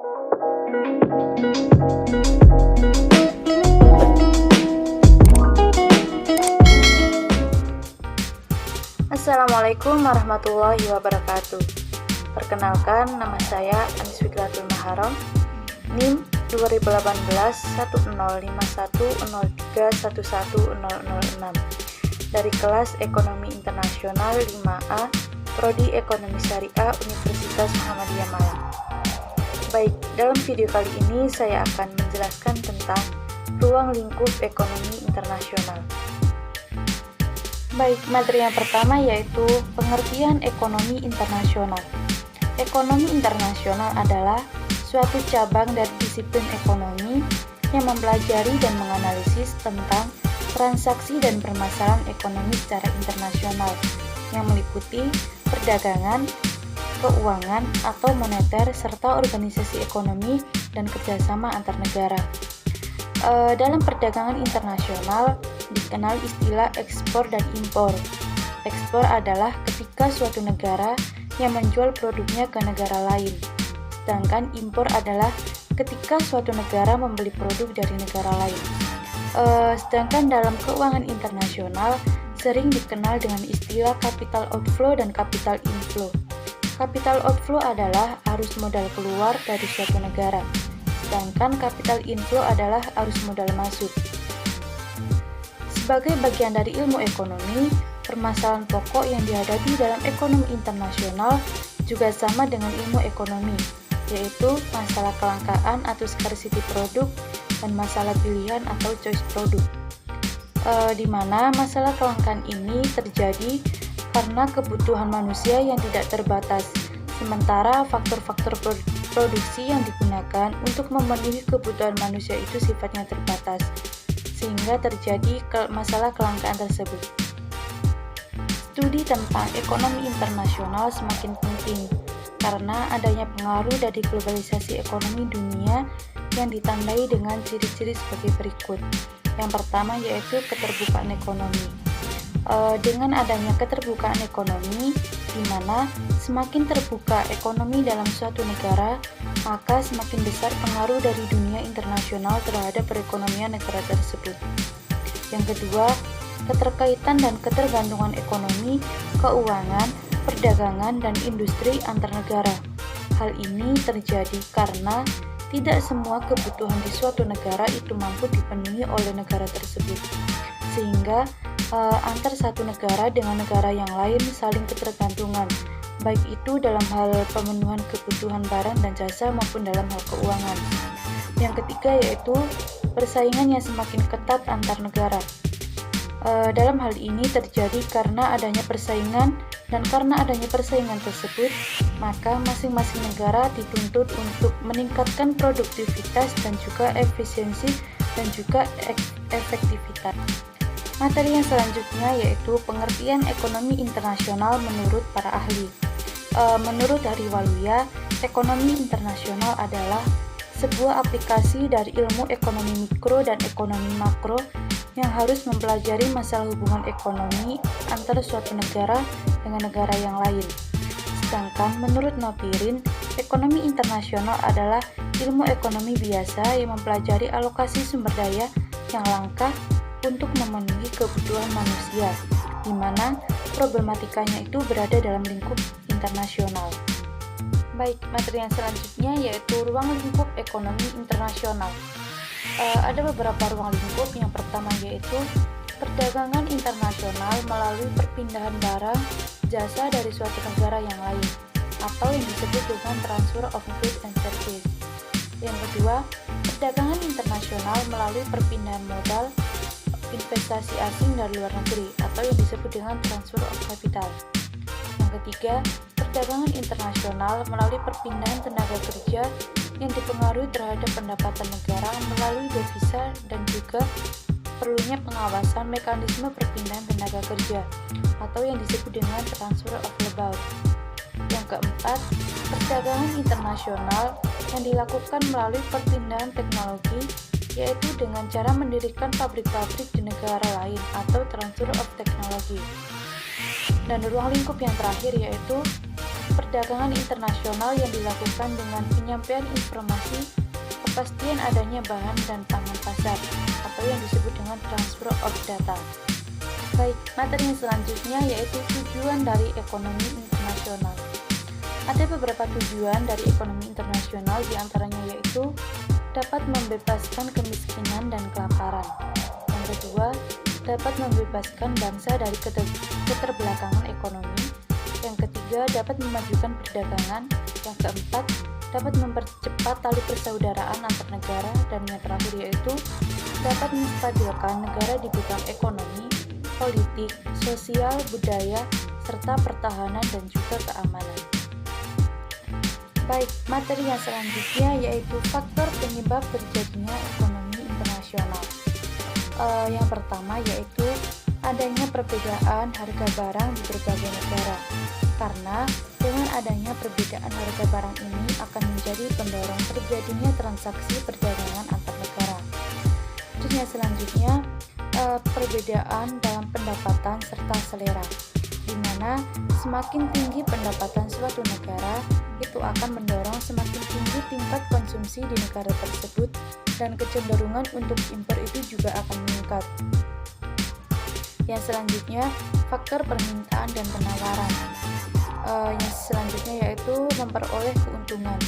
Assalamualaikum warahmatullahi wabarakatuh. Perkenalkan, nama saya Anis Wikratul Maharom, NIM 2018-105103110006 dari kelas Ekonomi Internasional 5A, Prodi Ekonomi Syariah Universitas Muhammadiyah Malang. Baik, dalam video kali ini saya akan menjelaskan tentang ruang lingkup ekonomi internasional. Baik, materi yang pertama yaitu pengertian ekonomi internasional. Ekonomi internasional adalah suatu cabang dari disiplin ekonomi yang mempelajari dan menganalisis tentang transaksi dan permasalahan ekonomi secara internasional yang meliputi perdagangan, keuangan atau moneter, serta organisasi ekonomi dan kerjasama antar negara. Dalam perdagangan internasional dikenal istilah ekspor dan impor. Ekspor adalah ketika suatu negara yang menjual produknya ke negara lain, sedangkan impor adalah ketika suatu negara membeli produk dari negara lain. Sedangkan dalam keuangan internasional sering dikenal dengan istilah capital outflow dan capital inflow. Capital outflow adalah arus modal keluar dari suatu negara, sedangkan capital inflow adalah arus modal masuk. Sebagai bagian dari ilmu ekonomi, permasalahan pokok yang dihadapi dalam ekonomi internasional juga sama dengan ilmu ekonomi, yaitu masalah kelangkaan atau scarcity produk dan masalah pilihan atau choice produk. Di mana masalah kelangkaan ini terjadi karena kebutuhan manusia yang tidak terbatas, sementara faktor-faktor produksi yang digunakan untuk memenuhi kebutuhan manusia itu sifatnya terbatas, sehingga terjadi masalah kelangkaan tersebut. Studi tentang ekonomi internasional semakin penting karena adanya pengaruh dari globalisasi ekonomi dunia yang ditandai dengan ciri-ciri sebagai berikut. Yang pertama yaitu keterbukaan ekonomi. Dengan adanya keterbukaan ekonomi, di mana semakin terbuka ekonomi dalam suatu negara, maka semakin besar pengaruh dari dunia internasional terhadap perekonomian negara tersebut. Yang kedua, keterkaitan dan ketergantungan ekonomi, keuangan, perdagangan, dan industri antar negara. Hal ini terjadi karena tidak semua kebutuhan di suatu negara itu mampu dipenuhi oleh negara tersebut, sehingga antar satu negara dengan negara yang lain saling ketergantungan, baik itu dalam hal pemenuhan kebutuhan barang dan jasa maupun dalam hal keuangan. Yang ketiga yaitu persaingan yang semakin ketat antar negara. Dalam hal ini terjadi karena adanya persaingan, dan karena adanya persaingan tersebut, maka masing-masing negara dituntut untuk meningkatkan produktivitas dan juga efisiensi dan juga efektivitas. Materi yang selanjutnya yaitu pengertian ekonomi internasional menurut para ahli. Menurut Hari Waluya, ekonomi internasional adalah sebuah aplikasi dari ilmu ekonomi mikro dan ekonomi makro yang harus mempelajari masalah hubungan ekonomi antara suatu negara dengan negara yang lain. Sedangkan menurut Napirin, ekonomi internasional adalah ilmu ekonomi biasa yang mempelajari alokasi sumber daya yang langka untuk memenuhi kebutuhan manusia, di mana problematikanya itu berada dalam lingkup internasional. Baik, materi yang selanjutnya yaitu ruang lingkup ekonomi internasional. Ada beberapa ruang lingkup. Yang pertama yaitu perdagangan internasional melalui perpindahan barang, jasa dari suatu negara yang lain, atau yang disebut dengan transfer of goods and services. Yang kedua, perdagangan internasional melalui perpindahan modal, investasi asing dari luar negeri, atau yang disebut dengan transfer of capital. Yang ketiga, perdagangan internasional melalui perpindahan tenaga kerja yang dipengaruhi terhadap pendapatan negara melalui devisa dan juga perlunya pengawasan mekanisme perpindahan tenaga kerja, atau yang disebut dengan transfer of labor. Yang keempat, perdagangan internasional yang dilakukan melalui perpindahan teknologi, yaitu dengan cara mendirikan pabrik-pabrik di negara lain atau transfer of technology. Dan ruang lingkup yang terakhir yaitu perdagangan internasional yang dilakukan dengan penyampaian informasi, kepastian adanya bahan dan pangan pasar, atau yang disebut dengan transfer of data. Baik, materi yang selanjutnya yaitu tujuan dari ekonomi internasional. Ada beberapa tujuan dari ekonomi internasional, diantaranya yaitu dapat membebaskan kemiskinan dan kelaparan. Yang kedua, dapat membebaskan bangsa dari keterbelakangan ekonomi. Yang ketiga, dapat memajukan perdagangan. Yang keempat, dapat mempercepat tali persaudaraan antar negara. Dan yang terakhir yaitu dapat menstabilkan negara di bidang ekonomi, politik, sosial, budaya, serta pertahanan dan juga keamanan. Baik, materi yang selanjutnya yaitu faktor penyebab terjadinya ekonomi internasional. Yang pertama yaitu adanya perbedaan harga barang di berbagai negara. Karena dengan adanya perbedaan harga barang ini akan menjadi pendorong terjadinya transaksi perdagangan antar negara. Terus yang selanjutnya perbedaan dalam pendapatan serta selera, di mana semakin tinggi pendapatan suatu negara itu akan mendorong semakin tinggi tingkat konsumsi di negara tersebut dan kecenderungan untuk impor itu juga akan meningkat. Yang selanjutnya faktor permintaan dan penawaran. Yang selanjutnya yaitu memperoleh keuntungan.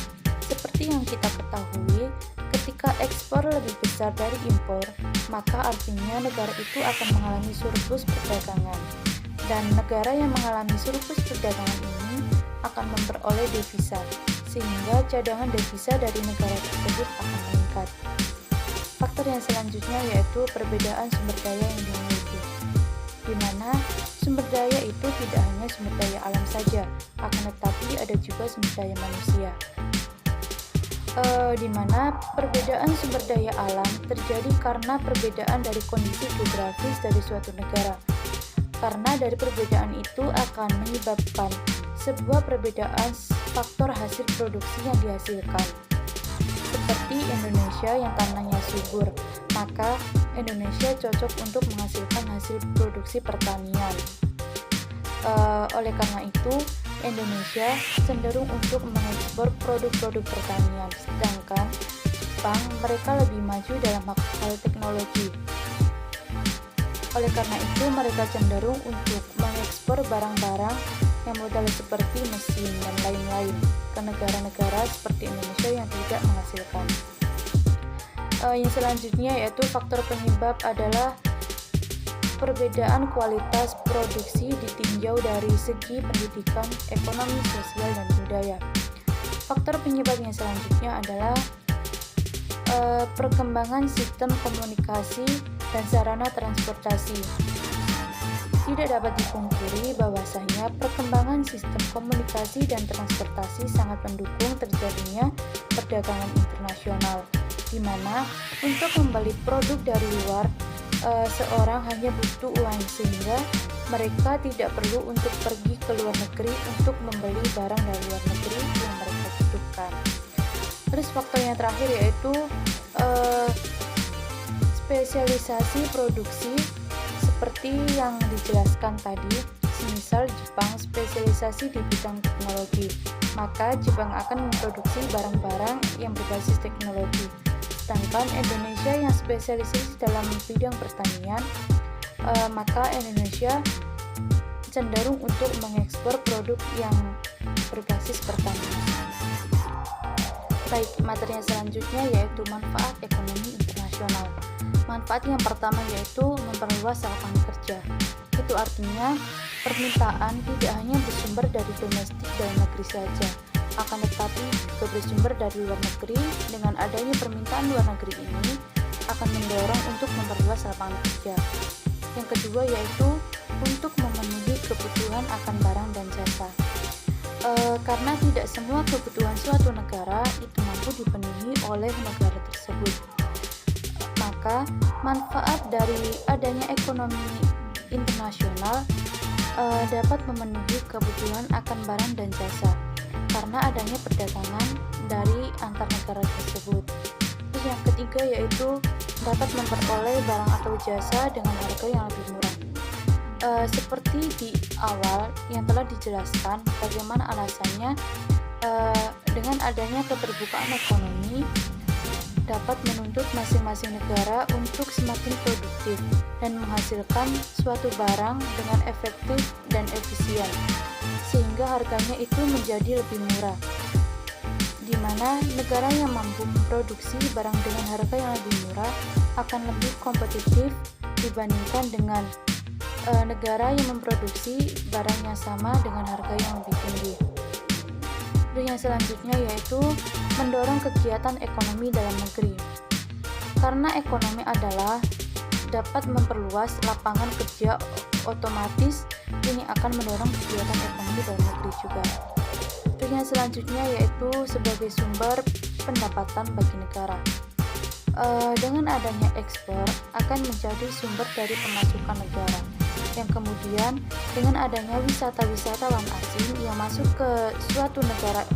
Seperti yang kita ketahui, ketika ekspor lebih besar dari impor, maka artinya negara itu akan mengalami surplus perdagangan. Dan negara yang mengalami surplus perdagangan ini akan memperoleh devisa, sehingga cadangan devisa dari negara tersebut akan meningkat. Faktor yang selanjutnya yaitu perbedaan sumber daya yang dimiliki, di mana sumber daya itu tidak hanya sumber daya alam saja, akan tetapi ada juga sumber daya manusia. Di mana perbedaan sumber daya alam terjadi karena perbedaan dari kondisi geografis dari suatu negara. Karena dari perbedaan itu akan menyebabkan sebuah perbedaan faktor hasil produksi yang dihasilkan. Seperti Indonesia yang tanahnya subur, maka Indonesia cocok untuk menghasilkan hasil produksi pertanian. Oleh karena itu, Indonesia cenderung untuk mengekspor produk-produk pertanian, sedangkan Jepang mereka lebih maju dalam hal teknologi. Oleh karena itu, mereka cenderung untuk mengekspor barang-barang yang modal seperti mesin dan lain-lain ke negara-negara seperti Indonesia yang tidak menghasilkan. Yang selanjutnya yaitu faktor penyebab adalah perbedaan kualitas produksi ditinjau dari segi pendidikan, ekonomi, sosial, dan budaya. Faktor penyebab yang selanjutnya adalah perkembangan sistem komunikasi dan sarana transportasi. Tidak dapat dipungkiri bahwasanya perkembangan sistem komunikasi dan transportasi sangat mendukung terjadinya perdagangan internasional, di mana untuk membeli produk dari luar, seorang hanya butuh uang sehingga mereka tidak perlu untuk pergi ke luar negeri untuk membeli barang dari luar negeri yang mereka butuhkan. Terus faktor yang terakhir yaitu spesialisasi produksi seperti yang dijelaskan tadi. Semisal Jepang spesialisasi di bidang teknologi, maka Jepang akan memproduksi barang-barang yang berbasis teknologi. Sedangkan Indonesia yang spesialisasi dalam bidang pertanian, maka Indonesia cenderung untuk mengekspor produk yang berbasis pertanian. Baik, materi yang selanjutnya yaitu manfaat ekonomi internasional. Manfaat yang pertama yaitu memperluas lapangan kerja. Itu artinya permintaan tidak hanya bersumber dari domestik dalam negeri saja, akan tetapi juga bersumber dari luar negeri. Dengan adanya permintaan luar negeri ini akan mendorong untuk memperluas lapangan kerja. Yang kedua yaitu untuk memenuhi kebutuhan akan barang dan jasa. Karena tidak semua kebutuhan suatu negara itu mampu dipenuhi oleh negara tersebut, maka manfaat dari adanya ekonomi internasional dapat memenuhi kebutuhan akan barang dan jasa karena adanya perdagangan dari antar negara tersebut. Terus yang ketiga yaitu dapat memperoleh barang atau jasa dengan harga yang lebih murah. Seperti di awal yang telah dijelaskan bagaimana alasannya, dengan adanya keterbukaan ekonomi dapat menuntut masing-masing negara untuk semakin produktif dan menghasilkan suatu barang dengan efektif dan efisien, sehingga harganya itu menjadi lebih murah, di mana negara yang mampu memproduksi barang dengan harga yang lebih murah akan lebih kompetitif dibandingkan dengan negara yang memproduksi barang yang sama dengan harga yang lebih tinggi. Dan yang selanjutnya yaitu mendorong kegiatan ekonomi dalam negeri. Karena ekonomi adalah dapat memperluas lapangan kerja, otomatis ini akan mendorong kegiatan ekonomi dalam negeri juga. Dan yang selanjutnya yaitu sebagai sumber pendapatan bagi negara. Dengan adanya ekspor akan menjadi sumber dari pemasukan negara, yang kemudian dengan adanya wisatawan asing yang masuk ke suatu negara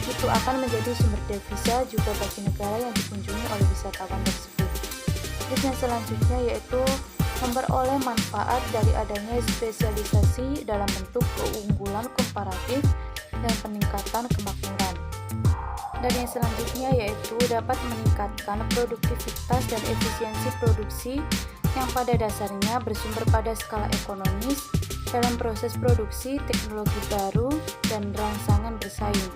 itu akan menjadi sumber devisa juga bagi negara yang dikunjungi oleh wisatawan tersebut. Terus yang selanjutnya yaitu memperoleh manfaat dari adanya spesialisasi dalam bentuk keunggulan komparatif dan peningkatan kemakmuran. Dan yang selanjutnya yaitu dapat meningkatkan produktivitas dan efisiensi produksi yang pada dasarnya bersumber pada skala ekonomis dalam proses produksi teknologi baru dan rangsangan bersaing.